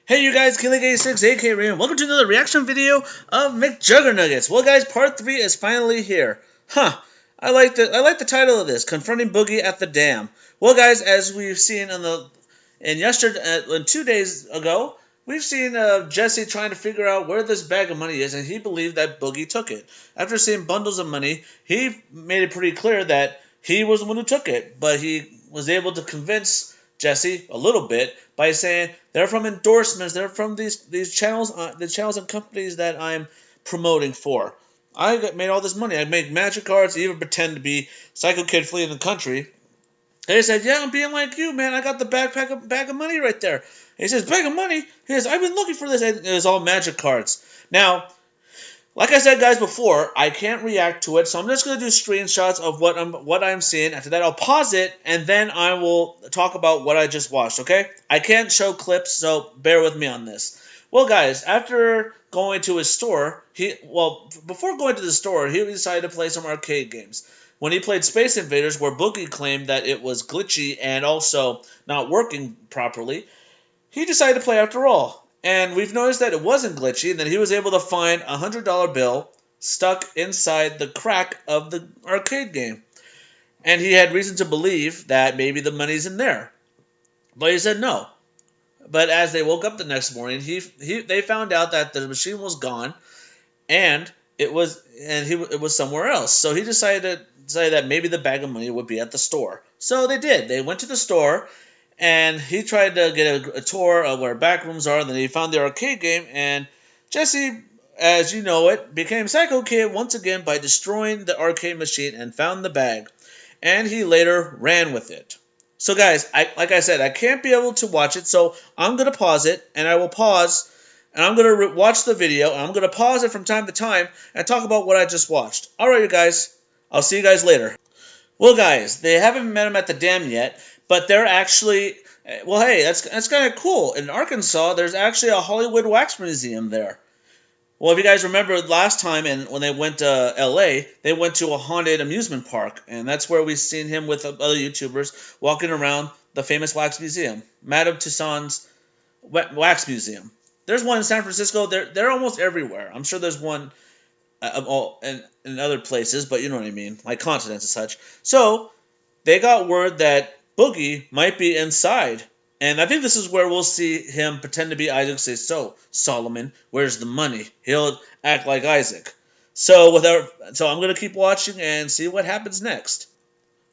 Hey you guys, Killing86, aka Rain. Welcome to another reaction video of Mcjuggernuggets. Well guys, part 3 is finally here. I like the title of this, Confronting Boogie at the Dam. Well guys, as we've seen in 2 days ago, we've seen Jesse trying to figure out where this bag of money is, and he believed that Boogie took it. After seeing bundles of money, he made it pretty clear that he was the one who took it, but he was able to convince Jesse a little bit by saying they're from endorsements, they're from these channels, the channels and companies that I'm promoting for. Made all this money. I make magic cards, even pretend to be Psycho Kid fleeing the country. And he said, "Yeah, I'm being like you, man. I got the bag of money right there." And he says, "Bag of money?" He says, "I've been looking for this." And it was all magic cards. Now, like I said, guys, before, I can't react to it, so I'm just going to do screenshots of what I'm seeing. After that, I'll pause it, and then I will talk about what I just watched, okay? I can't show clips, so bear with me on this. Well, guys, after going to his store, before going to the store, he decided to play some arcade games. When he played Space Invaders, where Boogie claimed that it was glitchy and also not working properly, he decided to play after all. And we've noticed that it wasn't glitchy, and that he was able to find a $100 bill stuck inside the crack of the arcade game. And he had reason to believe that maybe the money's in there. But he said no. But as they woke up the next morning, they found out that the machine was gone, and it was somewhere else. So he decided that maybe the bag of money would be at the store. So they did. They went to the store, and he tried to get a tour of where back rooms are. And then he found the arcade game, and Jesse, as you know it, became Psycho Kid once again by destroying the arcade machine and found the bag. And he later ran with it. So guys, like I said, I can't be able to watch it, so I'm going to pause it, and I will pause, and I'm going to watch the video, and I'm going to pause it from time to time and talk about what I just watched. Alright, you guys. I'll see you guys later. Well, guys, they haven't met him at the dam yet, but they're actually... Well, hey, that's kind of cool. In Arkansas, there's actually a Hollywood wax museum there. Well, if you guys remember last time, and when they went to L.A., they went to a haunted amusement park, and that's where we've seen him with other YouTubers walking around the famous wax museum, Madame Tussauds Wax Museum. There's one in San Francisco. They're almost everywhere. I'm sure there's one in other places, but you know what I mean, like continents and such. So they got word that Boogie might be inside. And I think this is where we'll see him pretend to be Isaac, say, "So, Solomon, where's the money?" He'll act like Isaac. So I'm going to keep watching and see what happens next.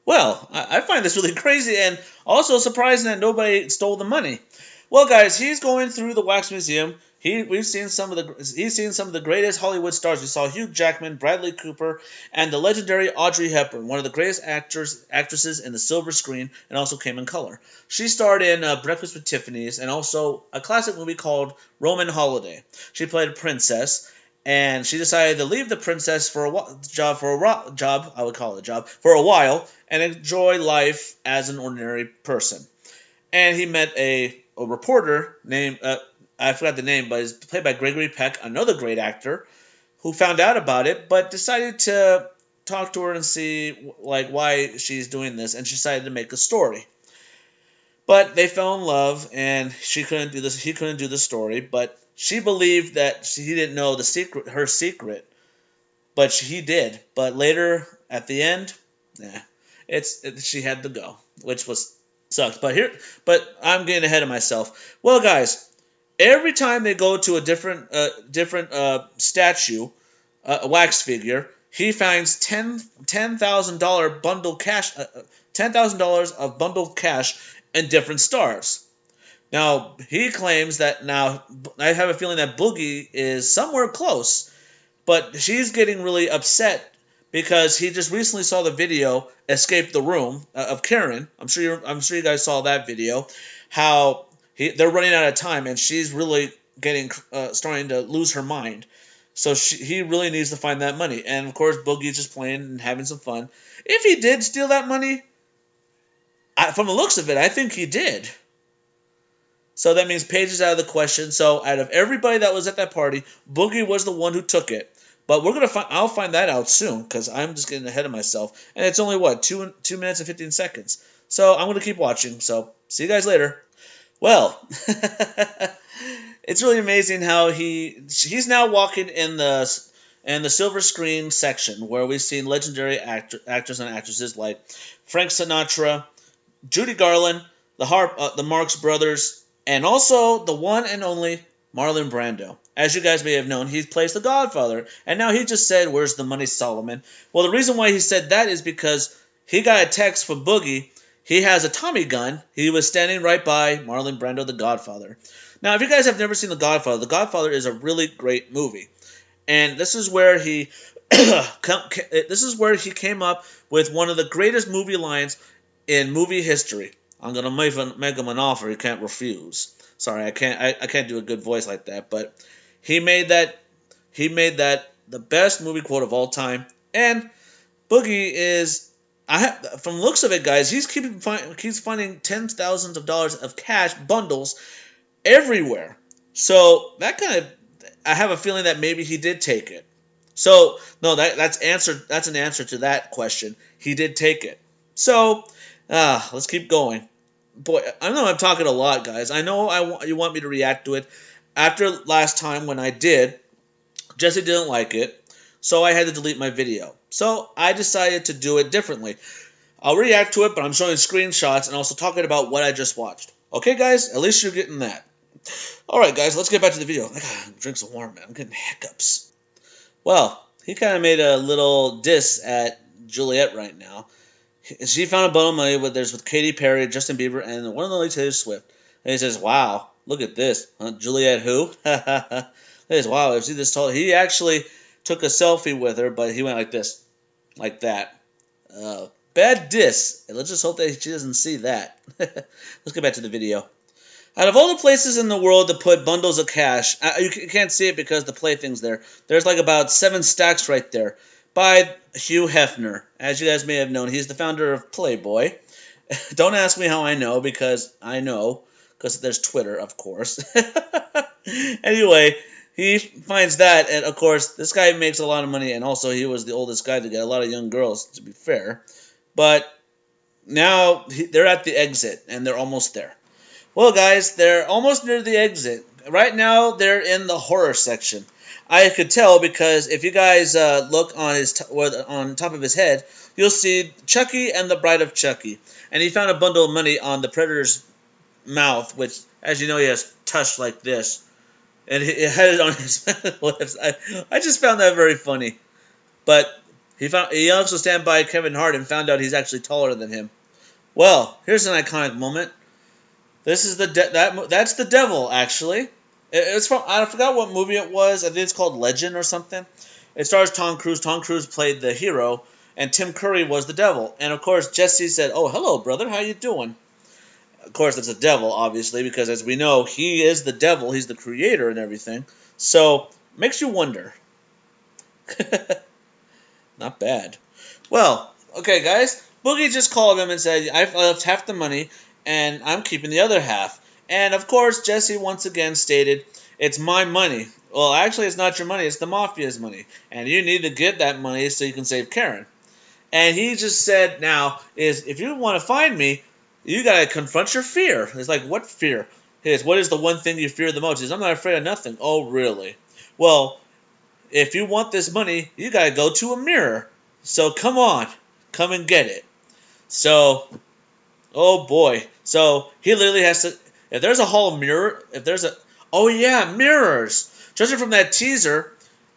Well, I find this really crazy and also surprising that nobody stole the money. Well, guys, he's going through the wax museum. He's seen some of the greatest Hollywood stars. We saw Hugh Jackman, Bradley Cooper, and the legendary Audrey Hepburn, one of the greatest actresses in the silver screen, and also came in color. She starred in Breakfast with Tiffany's and also a classic movie called Roman Holiday. She played a princess, and she decided to leave the princess for a job. I would call it a job for a while and enjoy life as an ordinary person. And he met a reporter named I forgot the name, but it's played by Gregory Peck, another great actor, who found out about it, but decided to talk to her and see why she's doing this, and she decided to make a story. But they fell in love, and she couldn't do this. He couldn't do the story, but she believed that he didn't know her secret, but he did. But later, at the end, she had to go, which sucked. But I'm getting ahead of myself. Well, guys, every time they go to a different statue, a wax figure, he finds $10,000 bundle cash, $10,000 of bundled cash in different stars. Now he claims that I have a feeling that Boogie is somewhere close, but she's getting really upset because he just recently saw the video "Escape the Room" of Karen. I'm sure you guys saw that video. How they're running out of time, and she's really starting to lose her mind. So he really needs to find that money. And of course, Boogie's just playing and having some fun. If he did steal that money, from the looks of it, I think he did. So that means Paige is out of the question. So out of everybody that was at that party, Boogie was the one who took it. But I'll find that out soon because I'm just getting ahead of myself. And it's only 2 minutes and 15 seconds. So I'm gonna keep watching. So see you guys later. Well, it's really amazing how he's now walking in the silver screen section where we've seen legendary actors and actresses like Frank Sinatra, Judy Garland, the Marx Brothers, and also the one and only Marlon Brando. As you guys may have known, he plays the Godfather, and now he just said, "Where's the money, Solomon?" Well, the reason why he said that is because he got a text from Boogie. He has a Tommy gun. He was standing right by Marlon Brando, the Godfather. Now, if you guys have never seen The Godfather is a really great movie, and this is where he came up with one of the greatest movie lines in movie history. I'm gonna make him an offer he can't refuse. Sorry, I can't do a good voice like that, but he made that the best movie quote of all time. And Boogie is from looks of it, guys, he's keeps finding tens of thousands of dollars of cash bundles everywhere. So that kind of, I have a feeling that maybe he did take it. So no, that's an answer to that question. He did take it. So let's keep going. Boy, I know I'm talking a lot, guys. I know you want me to react to it. After last time when I did, Jesse didn't like it, so I had to delete my video. So I decided to do it differently. I'll react to it, but I'm showing screenshots and also talking about what I just watched. Okay, guys? At least you're getting that. Alright, guys, let's get back to the video. I gotta drink some water, man. I'm getting hiccups. Well, he kind of made a little diss at Juliette right now. She found a bundle of money with Katy Perry, Justin Bieber, and one and only Taylor Swift. And he says, "Wow, look at this. Juliette who?" Wow, I've seen this tall. He actually took a selfie with her, but he went like this. Like that. Bad diss. Let's just hope that she doesn't see that. Let's get back to the video. Out of all the places in the world to put bundles of cash, you can't see it because the plaything's there. There's like about 7 stacks right there. By Hugh Hefner. As you guys may have known, he's the founder of Playboy. Don't ask me how I know, because I know. Because there's Twitter, of course. Anyway, he finds that, and of course, this guy makes a lot of money, and also he was the oldest guy to get a lot of young girls, to be fair. But now they're at the exit, and they're almost there. Well, guys, they're almost near the exit. Right now, they're in the horror section. I could tell because if you guys look on top of his head, you'll see Chucky and the Bride of Chucky. And he found a bundle of money on the Predator's mouth, which, as you know, he has touched like this. And he had it on his lips. I just found that very funny. But he also stand by Kevin Hart and found out he's actually taller than him. Well, here's an iconic moment. This is that's the devil, actually. It's from, I forgot what movie it was. I think it's called Legend or something. It stars Tom Cruise. Tom Cruise played the hero, and Tim Curry was the devil. And of course, Jesse said, "Oh, hello, brother. How you doing?" Of course, it's the devil, obviously, because as we know, he is the devil. He's the creator and everything. So makes you wonder. Not bad. Well, okay, guys. Boogie just called him and said, "I've left half the money, and I'm keeping the other half." And, of course, Jesse once again stated, "It's my money." Well, actually, it's not your money. It's the Mafia's money. And you need to get that money so you can save Karen. And he just said now, if you want to find me, you got to confront your fear. It's like, what fear? What is the one thing you fear the most? He says, "I'm not afraid of nothing." Oh, really? Well, if you want this money, you got to go to a mirror. So come on. Come and get it. So, oh, boy. So he literally has to... If there's a hall mirror, oh yeah, mirrors. Judging from that teaser,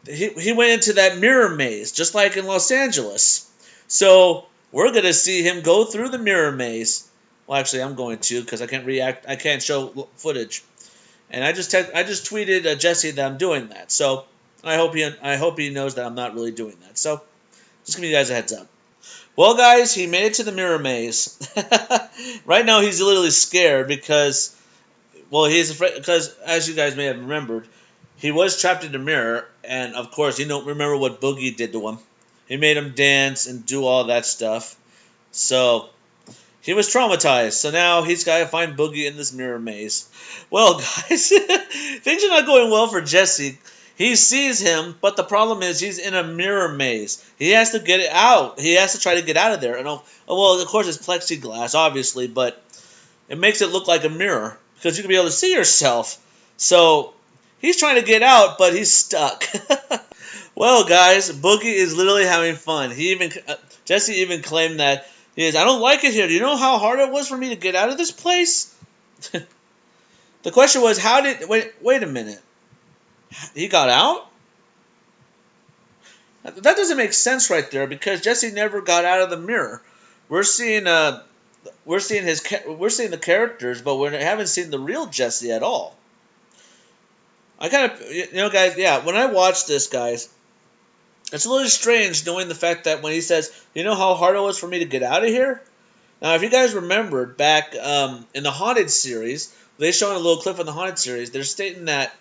he went into that mirror maze, just like in Los Angeles. So we're gonna see him go through the mirror maze. Well, actually, I'm going to because I can't show footage. And I just tweeted Jesse that I'm doing that. So I hope he knows that I'm not really doing that. So just giving you guys a heads up. Well, guys, he made it to the mirror maze. Right now, he's literally scared because. Well, he's afraid because, as you guys may have remembered, he was trapped in the mirror, and of course, you don't remember what Boogie did to him. He made him dance and do all that stuff. So, he was traumatized. So now he's got to find Boogie in this mirror maze. Well, guys, things are not going well for Jesse. He sees him, but the problem is he's in a mirror maze. He has to get it out. He has to try to get out of there. And well, of course, it's plexiglass, obviously, but it makes it look like a mirror. Because you can be able to see yourself. So he's trying to get out, but he's stuck. Well, guys, Boogie is literally having fun. Jesse even claimed that I don't like it here. Do you know how hard it was for me to get out of this place? The question was, wait a minute. He got out? That doesn't make sense right there because Jesse never got out of the mirror. We're seeing the characters, but we haven't seen the real Jesse at all. I kind of, guys, yeah, when I watch this, guys, it's a little strange knowing the fact that when he says, you know how hard it was for me to get out of here? Now, if you guys remembered back in the Haunted series, they showed a little clip in the Haunted series. They're stating that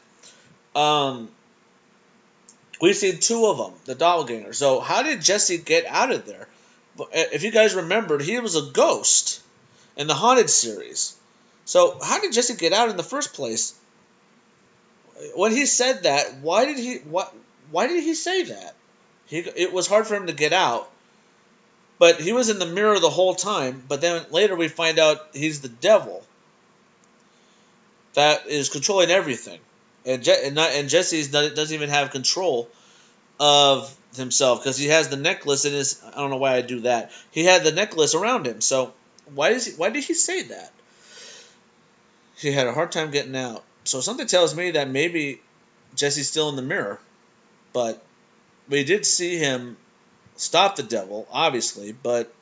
we've seen two of them, the Doppelgänger. So how did Jesse get out of there? If you guys remembered, he was a ghost in the Haunted series. So how did Jesse get out in the first place? When he said that, why did he say that? It was hard for him to get out. But he was in the mirror the whole time. But then later we find out he's the devil that is controlling everything. And Jesse doesn't even have control of himself because he has the necklace in his. I don't know why I do that. He had the necklace around him. So why did he say that? He had a hard time getting out. So something tells me that maybe Jesse's still in the mirror. But we did see him stop the devil, obviously. But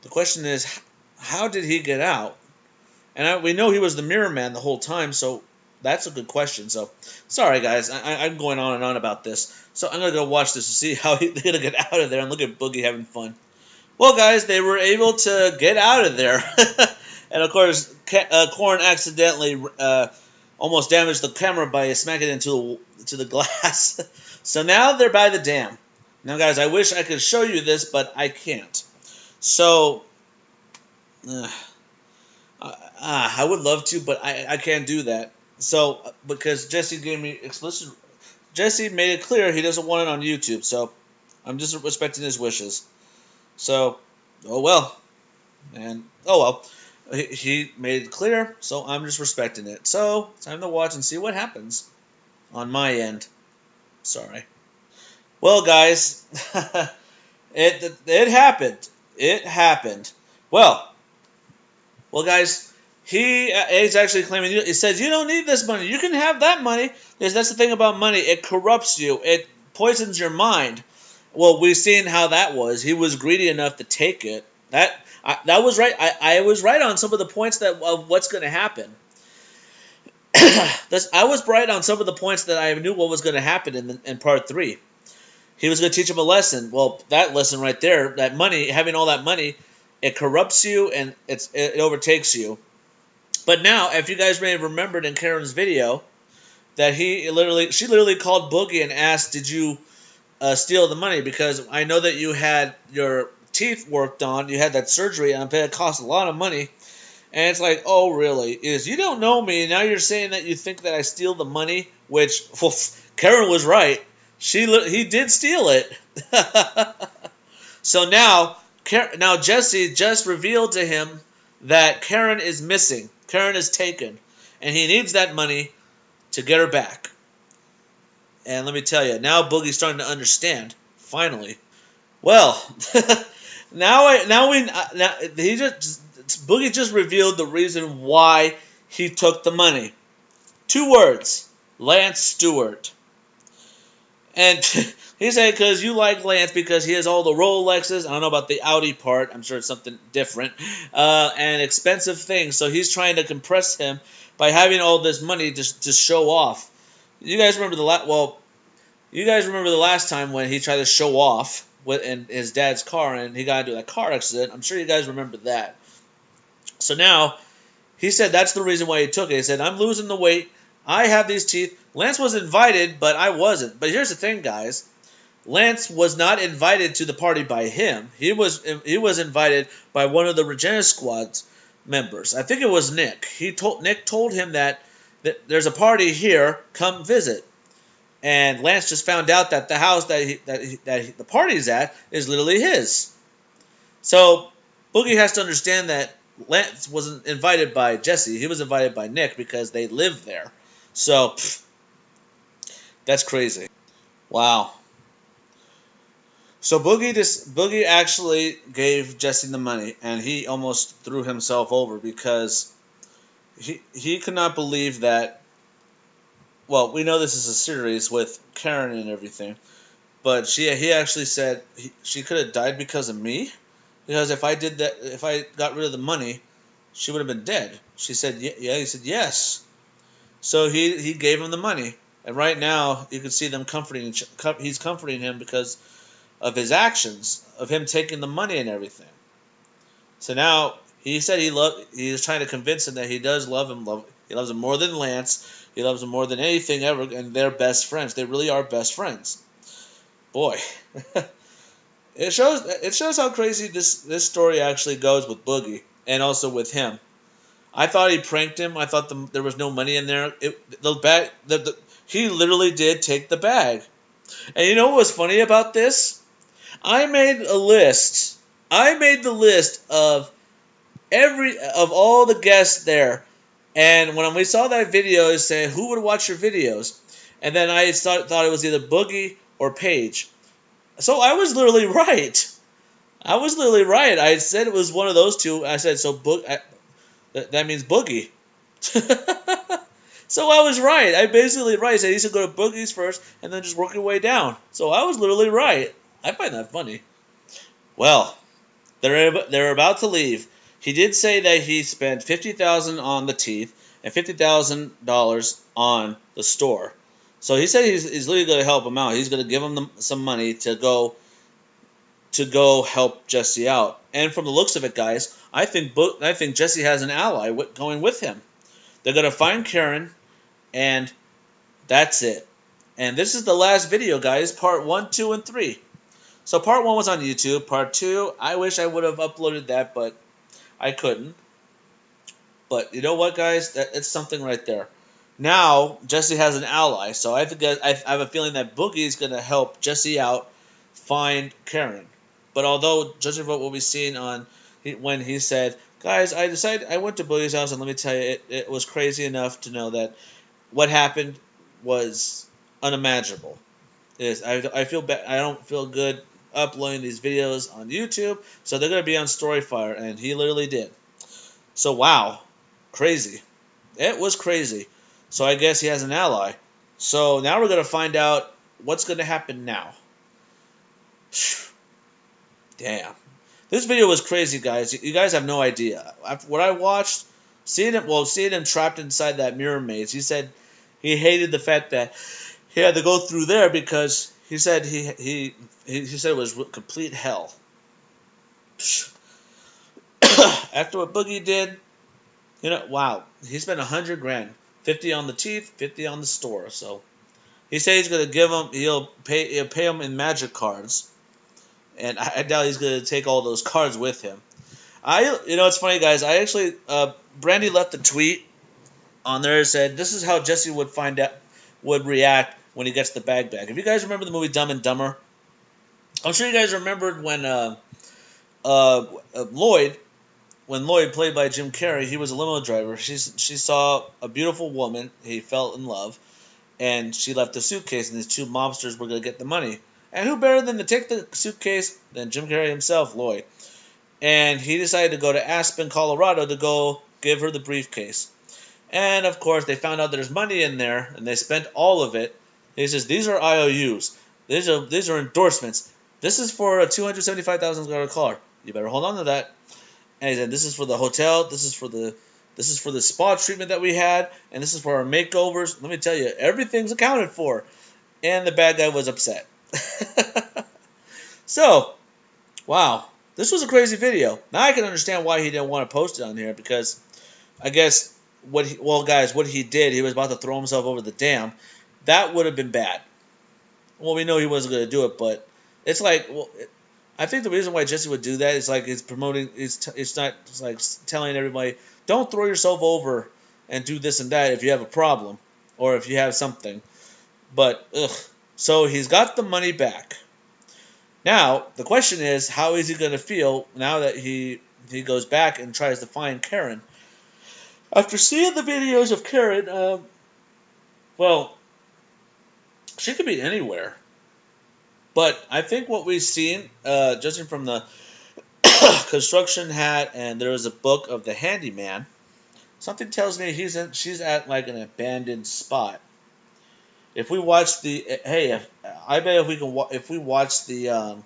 the question is, how did he get out? And we know he was the mirror man the whole time, so that's a good question. So, sorry guys, I'm going on and on about this. So I'm going to go watch this to see how they're going to get out of there and look at Boogie having fun. Well, guys, they were able to get out of there. And, of course, Corn accidentally almost damaged the camera by smacking it into the glass. So now they're by the dam. Now, guys, I wish I could show you this, but I can't. So... I would love to, but I can't do that. So, because Jesse made it clear he doesn't want it on YouTube, so I'm just respecting his wishes. So, oh well. And, oh well. He made it clear, so I'm just respecting it. So, time to watch and see what happens on my end. Sorry. Well, guys, it happened. It happened. Well, guys... He's actually claiming, he says, you don't need this money. You can have that money. That's the thing about money. It corrupts you. It poisons your mind. Well, we've seen how that was. He was greedy enough to take it. That was right. I was right on some of the points of what's going to happen. I was right on some of the points that I knew what was going to happen in part 3. He was going to teach him a lesson. Well, that lesson right there, that money, having all that money, it corrupts you and it overtakes you. But now, if you guys may have remembered in Karen's video, that she literally called Boogie and asked, did you steal the money? Because I know that you had your teeth worked on, you had that surgery, and it cost a lot of money. And it's like, oh, really? You don't know me, now you're saying that you think that I steal the money? Which, well, Karen was right. He did steal it. So now Jesse just revealed to him that Karen is missing. Karen is taken. And he needs that money to get her back. And let me tell you, now Boogie's starting to understand. Finally. Well, Boogie just revealed the reason why he took the money. 2 words. Lance Stewart. And he said, because you like Lance because he has all the Rolexes. I don't know about the Audi part. I'm sure it's something different. And expensive things. So he's trying to compress him by having all this money to show off. You guys remember the last time when he tried to show off in his dad's car and he got into a car accident. I'm sure you guys remember that. So now, he said that's the reason why he took it. He said, I'm losing the weight. I have these teeth. Lance was invited, but I wasn't. But here's the thing, guys. Lance was not invited to the party by him. He was invited by one of the Regina Squad's members. I think it was Nick. Nick told him that there's a party here. Come visit. And Lance just found out that the house that the party's at is literally his. So Boogie has to understand that Lance wasn't invited by Jesse. He was invited by Nick because they live there. So, that's crazy. Wow. So Boogie actually gave Jesse the money, and he almost threw himself over because he could not believe that. Well, we know this is a series with Karen and everything, but he actually said she could have died because of me, because if I did that, if I got rid of the money, she would have been dead. She said, yeah. He said, yes. So he gave him the money, and right now you can see them comforting. He's comforting him because of his actions, of him taking the money and everything. So now he said he is trying to convince him that he does love him. He loves him more than Lance. He loves him more than anything ever, and they're best friends. They really are best friends. Boy, it shows how crazy this story actually goes with Boogie and also with him. I thought he pranked him. I thought there was no money in there. He literally did take the bag. And you know what was funny about this? I made a list. I made the list of all the guests there, and when we saw that video, it said who would watch your videos, and then I thought it was either Boogie or Paige. So I was literally right. I was literally right. I said it was one of those two. I said so. That means Boogie. So I was right. I basically right. I said he should go to Boogie's first and then just work your way down. So I was literally right. I find that funny. Well, they're about to leave. He did say that he spent $50,000 on the teeth and $50,000 on the store. So he said he's literally going to help him out. He's going to give him some money to go help Jesse out. And from the looks of it, guys, I think Jesse has an ally going with him. They're going to find Karen, and that's it. And this is the last video, guys. Part 1, 2, and 3. So part 1 was on YouTube. Part 2, I wish I would have uploaded that, but I couldn't. But you know what, guys? It's something right there. Now Jesse has an ally, so I have a feeling that Boogie is going to help Jesse out find Karen. But although, judging from what we've seen when he said, guys, I went to Boogie's house, and let me tell you, it was crazy enough to know that what happened was unimaginable. I feel bad. I don't feel good uploading these videos on YouTube, so they're going to be on Storyfire, and he literally did. So wow, crazy. It was crazy. So I guess he has an ally. So now we're going to find out what's going to happen now. Damn. This video was crazy, guys. You guys have no idea. What I watched, seeing him trapped inside that mirror maze, he said he hated the fact that he had to go through there because he said he said it was complete hell. After what Boogie did, wow, he spent $100,000, 50 on the teeth, 50 on the store. So he said he's gonna he'll pay him in magic cards, and I doubt he's gonna take all those cards with him. It's funny, guys. I actually Brandy left a tweet on there that said this is how Jesse would react when he gets the bag back. If you guys remember the movie Dumb and Dumber, I'm sure you guys remembered when Lloyd, played by Jim Carrey, he was a limo driver. She saw a beautiful woman. He fell in love, and she left a suitcase, and these two mobsters were going to get the money. And who better than to take the suitcase than Jim Carrey himself, Lloyd? And he decided to go to Aspen, Colorado, to go give her the briefcase. And, of course, they found out there's money in there, and they spent all of it. He says, these are IOUs. These are endorsements. This is for a $275,000 car. You better hold on to that. And he said, this is for the hotel. This is for the spa treatment that we had. And this is for our makeovers. Let me tell you, everything's accounted for. And the bad guy was upset. So, wow. This was a crazy video. Now I can understand why he didn't want to post it on here, because I guess what he did, he was about to throw himself over the dam. That would have been bad. Well, we know he wasn't going to do it, but it's like, I think the reason why Jesse would do that is like he's promoting, it's not like telling everybody, don't throw yourself over and do this and that if you have a problem or if you have something. But, so he's got the money back. Now, the question is, how is he going to feel now that he he goes back and tries to find Karen. After seeing the videos of Karen, well, she could be anywhere. But I think what we've seen, judging from the construction hat, and there was a book of the handyman, something tells me she's at like an abandoned spot. If we watch I bet if we can, if we watch the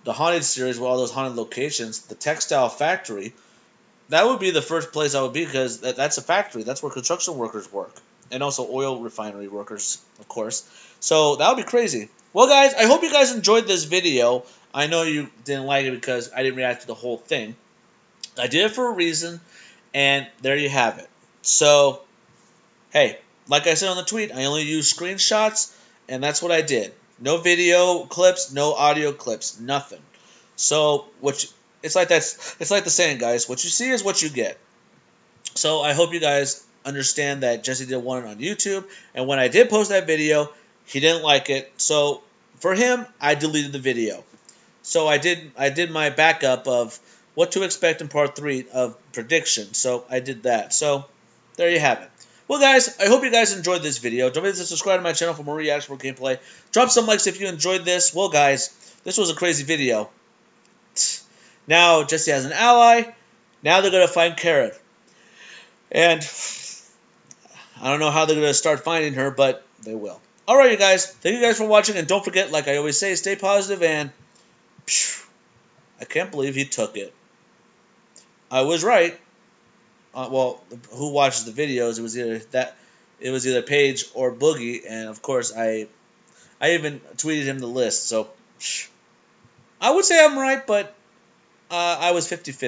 haunted series with all those haunted locations, the textile factory, that would be the first place I would be because that's a factory. That's where construction workers work, and also oil refinery workers, of course. So that would be crazy. Well, guys, I hope you guys enjoyed this video. I know you didn't like it because I didn't react to the whole thing. I did it for a reason, and there you have it. So, hey, like I said on the tweet, I only use screenshots, and that's what I did. No video clips, no audio clips, nothing. So, it's like it's like the saying, guys. What you see is what you get. So I hope you guys understand that Jesse did one on YouTube, and when I did post that video, he didn't like it. So for him, I deleted the video. So I did my backup of what to expect in part 3 of prediction. So I did that. So there you have it. Well, guys, I hope you guys enjoyed this video. Don't forget to subscribe to my channel for more reaction for gameplay. Drop some likes if you enjoyed this. Well, guys, this was a crazy video. Now Jesse has an ally. Now they're going to find Karen. And I don't know how they're going to start finding her, but they will. Alright, you guys. Thank you guys for watching. And don't forget, like I always say, stay positive. And I can't believe he took it. I was right. Well, who watches the videos? It was either Paige or Boogie. And, of course, I even tweeted him the list. So I would say I'm right, but I was 50-50.